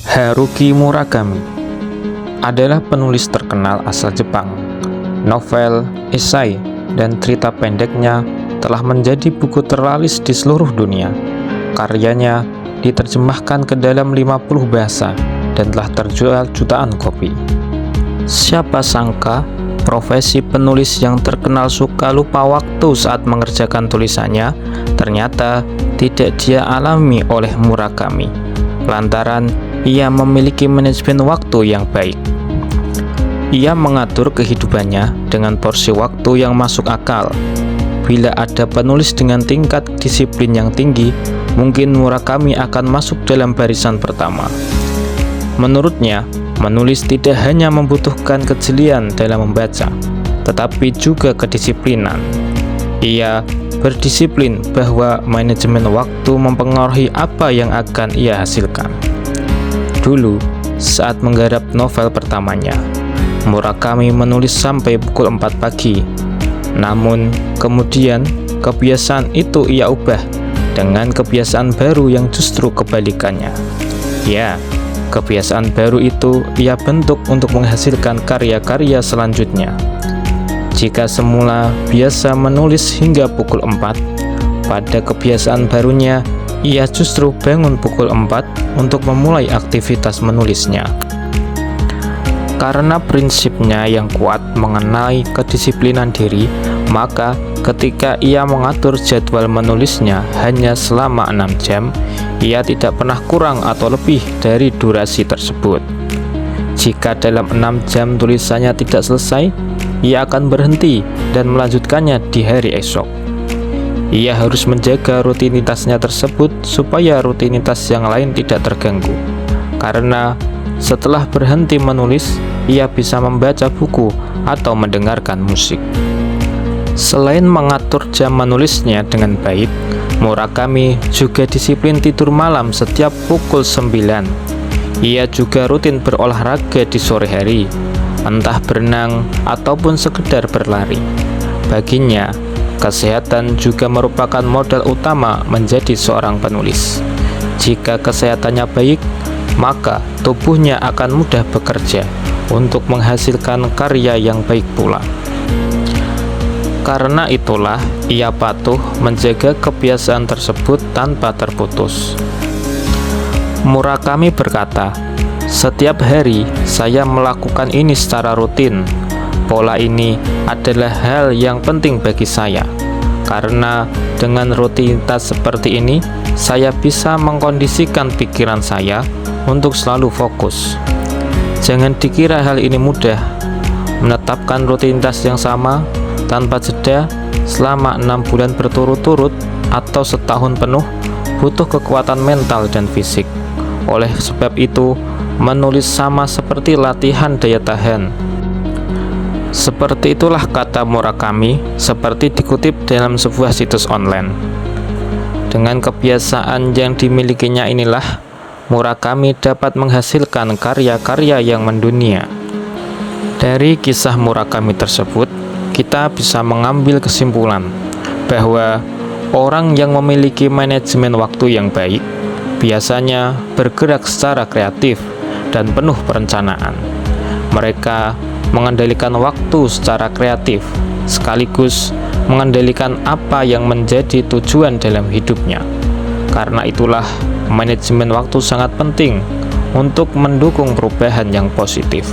Haruki Murakami adalah penulis terkenal asal Jepang. Novel, esai, dan cerita pendeknya telah menjadi buku terlaris di seluruh dunia. Karyanya diterjemahkan ke dalam 50 bahasa dan telah terjual jutaan kopi. Siapa sangka profesi penulis yang terkenal suka lupa waktu saat mengerjakan tulisannya ternyata tidak dia alami oleh Murakami, lantaran ia memiliki manajemen waktu yang baik. Ia mengatur kehidupannya dengan porsi waktu yang masuk akal. Bila ada penulis dengan tingkat disiplin yang tinggi, mungkin Murakami akan masuk dalam barisan pertama. Menurutnya, menulis tidak hanya membutuhkan kejelian dalam membaca, tetapi juga kedisiplinan. Ia berdisiplin bahwa manajemen waktu mempengaruhi apa yang akan ia hasilkan. Dulu, saat menggarap novel pertamanya, Murakami menulis sampai pukul 4 pagi. Namun, kemudian kebiasaan itu ia ubah dengan kebiasaan baru yang justru kebalikannya. Ya, kebiasaan baru itu ia bentuk untuk menghasilkan karya-karya selanjutnya. Jika semula biasa menulis hingga pukul 4, pada kebiasaan barunya ia justru bangun pukul 4 untuk memulai aktivitas menulisnya. Karena prinsipnya yang kuat mengenai kedisiplinan diri, maka ketika ia mengatur jadwal menulisnya hanya selama 6 jam, ia tidak pernah kurang atau lebih dari durasi tersebut. Jika dalam 6 jam tulisannya tidak selesai, ia akan berhenti dan melanjutkannya di hari esok. Ia harus menjaga rutinitasnya tersebut supaya rutinitas yang lain tidak terganggu. Karena setelah berhenti menulis, ia bisa membaca buku atau mendengarkan musik. Selain mengatur jam menulisnya dengan baik, Murakami juga disiplin tidur malam setiap pukul 9. Ia juga rutin berolahraga di sore hari, entah berenang ataupun sekedar berlari. Baginya, kesehatan juga merupakan modal utama menjadi seorang penulis. Jika kesehatannya baik, maka tubuhnya akan mudah bekerja untuk menghasilkan karya yang baik pula. Karena itulah ia patuh menjaga kebiasaan tersebut tanpa terputus. Murakami berkata, "Setiap hari saya melakukan ini secara rutin. Pola ini adalah hal yang penting bagi saya, karena dengan rutinitas seperti ini, saya bisa mengkondisikan pikiran saya untuk selalu fokus. Jangan dikira hal ini mudah. Menetapkan rutinitas yang sama tanpa jeda selama 6 bulan berturut-turut atau setahun penuh butuh kekuatan mental dan fisik. Oleh sebab itu, menulis sama seperti latihan daya tahan." Seperti itulah kata Murakami, seperti dikutip dalam sebuah situs online. Dengan kebiasaan yang dimilikinya inilah, Murakami dapat menghasilkan karya-karya yang mendunia. Dari kisah Murakami tersebut, kita bisa mengambil kesimpulan bahwa orang yang memiliki manajemen waktu yang baik biasanya bergerak secara kreatif dan penuh perencanaan. Mereka mengendalikan waktu secara kreatif, sekaligus mengendalikan apa yang menjadi tujuan dalam hidupnya. Karena itulah, manajemen waktu sangat penting untuk mendukung perubahan yang positif.